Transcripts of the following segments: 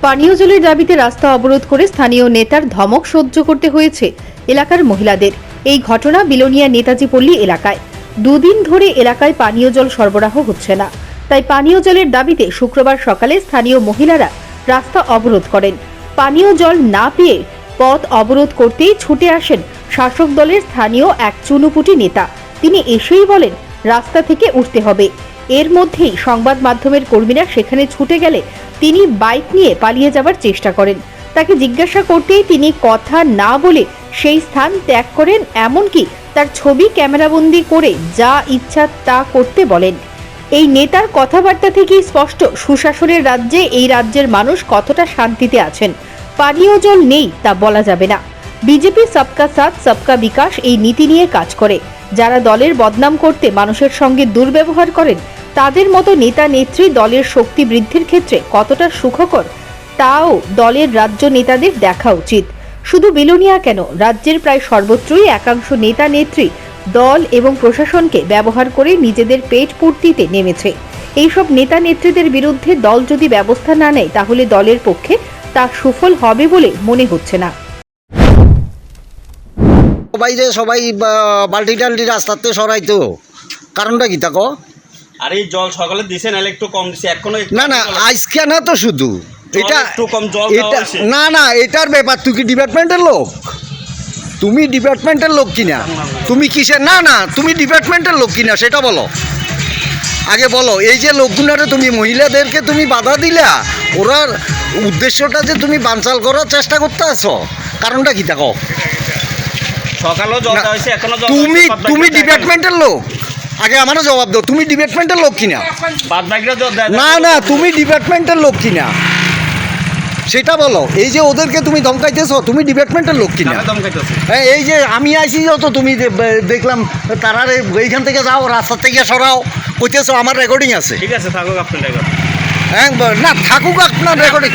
পানীয় জলের দাবিতে রাস্তা অবরোধ করে স্থানীয় নেতার ধমক সহ্য করতে হয়েছে এলাকার মহিলাদের। এই ঘটনা বিলোনিয়া নেতাজি পল্লী এলাকায়। দুদিন ধরে এলাকায় পানীয় জল সরবরাহ হচ্ছে না, তাই পানীয় জলের দাবিতে শুক্রবার সকালে স্থানীয় মহিলারা রাস্তা অবরোধ করেন। পানীয় জল না পেয়ে পথ অবরোধ করতেই ছুটে আসেন শাসক দলের স্থানীয় এক চুনুপুটি নেতা। তিনি এসেই বলেন রাস্তা থেকে উঠতে হবে। এর মধ্যেই সংবাদ মাধ্যমের কর্মীরা সেখানে ছুটে গেলে তিনি বাইক নিয়ে পালিয়ে যাবার চেষ্টা করেন। তাকে জিজ্ঞাসা করতেই তিনি কথা না বলে সেই স্থান ত্যাগ করেন, এমনকি তার ছবি ক্যামেরাবন্দি করে যা ইচ্ছা তা করতে বলেন। এই নেতার কথাবার্তা থেকেই স্পষ্ট সুশাসনের রাজ্যে এই রাজ্যের মানুষ কতটা শান্তিতে আছেন। পানীয় জল নেই তা বলা যাবে না। বিজেপি সবকা সাথ সবকা বিকাশ এই নীতি নিয়ে কাজ করে। যারা দলের বদনাম করতে মানুষের সঙ্গে দুর্ব্যবহার করেন, তাদের মতো নেতা নেত্রী দলের শক্তি বৃদ্ধির ক্ষেত্রে কতটা সুখকর তাও দলের রাজ্য নেতাদের দেখা উচিত। শুধু বিলোনিয়া কেন, রাজ্যের প্রায় সর্বত্রই একাংশ নেতা নেত্রী দল এবং প্রশাসনকে ব্যবহার করে নিজেদের পেট পূর্তিতে নেমেছে। এইসব নেতা নেত্রীদের বিরুদ্ধে দল যদি ব্যবস্থা না নেয়, তাহলে দলের পক্ষে তা সুফল হবে বলে মনে হচ্ছে না। সবাই বালতি টালটি রাস্তাতে সরাইতো, কারণটা কি তাকো? আর এই জল সকালে দিছে না, একটু কম দিছে এখনো। না না, আজকে না তো শুধু এটা একটু কম জল না না, এটার ব্যাপার। তুই কি ডিপার্টমেন্টের লোক? তুমি ডিপার্টমেন্টের লোক কিনা? তুমি কিসের? না না, তুমি ডিপার্টমেন্টের লোক কিনা সেটা বলো আগে বলো। এই যে লোকগুলারে তুমি মহিলাদেরকে তুমি বাধা দিলা, ওরার উদ্দেশ্যটা যে তুমি বানচাল করার চেষ্টা করতে আছো, কারণটা কি তাকো? সকালেও জল দেওয়া হয়েছে, এখনো জল। তুমি ডিপার্টমেন্টের লোক? আগে আমারও জবাব দাও, তুমি ডিপার্টমেন্টের লোক কিনা? না না, তুমি ডিপার্টমেন্টের লোক কিনা সেটা বলো। এই যে ওদেরকে তুমি ধমকাইতেছো, তুমি ডিপার্টমেন্টের লোক কিনা? হ্যাঁ, এই যে আমি আইসি তো তুমি দেখলাম তারা এইখান থেকে যাও, রাস্তা থেকে সরাও কইতেছো, আমার রেকর্ডিং আছে। ঠিক আছে, থাকুক আপনার রেকর্ডিং। হ্যাঁ না, থাকুক আপনার রেকর্ডিং।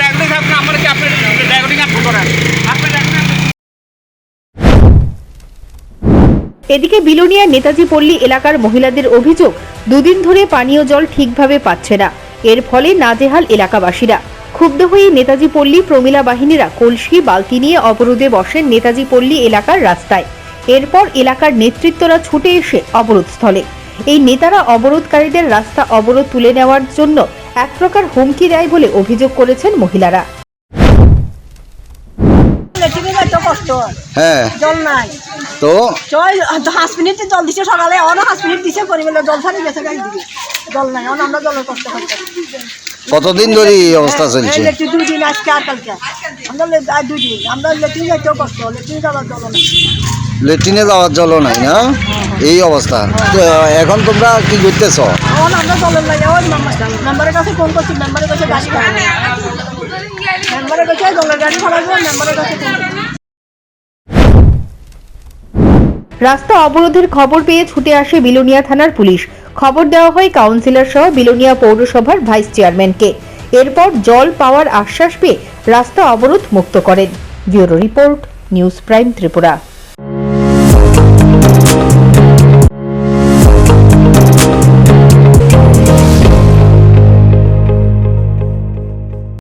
এদিকে বিলোনিয়া নেতাজি পল্লী এলাকার মহিলাদের অভিযোগ, দুদিন ধরে পানীয় জল ঠিকভাবে পাচ্ছে না। এর ফলে নাজেহাল এলাকাবাসীরা। ক্ষুব্ধ হয়ে নেতাজি পল্লী প্রমিলা বাহিনীরা কলসি বালতি নিয়ে অবরোধে বসেন নেতাজি পল্লী এলাকার রাস্তায়। এরপর এলাকার নেতৃত্বরা ছুটে এসে অবরোধস্থলে। এই নেতারা অবরোধকারীদের রাস্তা অবরোধ তুলে নেওয়ার জন্য এক প্রকার হুমকি দেয় বলে অভিযোগ করেছেন মহিলারা। হ্যাঁ, জল নাই তো 5 মিনিট জল দিছে সকালে, অন 5 মিনিট দিছে পরিবেলে জল ছাড়ি গেছে গাই দিকে। জল নাই, অন আমরা জলের কষ্ট করতে। কতদিন ধরে এই অবস্থা চলছে? এই 2 দিন আজকে আর কালকে আমরা 2 দিন আমরা লেট্রিন যাইতেও কষ্ট, লেট্রিন যাওয়ার জল নাই। লেট্রিনে যাওয়ার জল নাই না, এই অবস্থা। এখন তোমরা কি করতেছ? অন আমরা জলের লাগে ওই মেম্বারের কাছে ফোন করছি, মেম্বারের কাছে গাড়ি পাঠানো, মেম্বারের কাছে জলের গাড়ি পাঠাবো, মেম্বারের কাছে ফোন। রাস্তা অবরোধের খবর পেয়ে ছুটে আসে বিলোনিয়া থানার পুলিশ। খবর দেওয়া হয় কাউন্সিলর সহ বিলোনিয়া পৌরসভার ভাইস চেয়ারম্যানকে। এরপর জল পাওয়ার আশ্বাস পেয়ে রাস্তা অবরোধ মুক্ত করেন। Bureau report, news prime Tripura.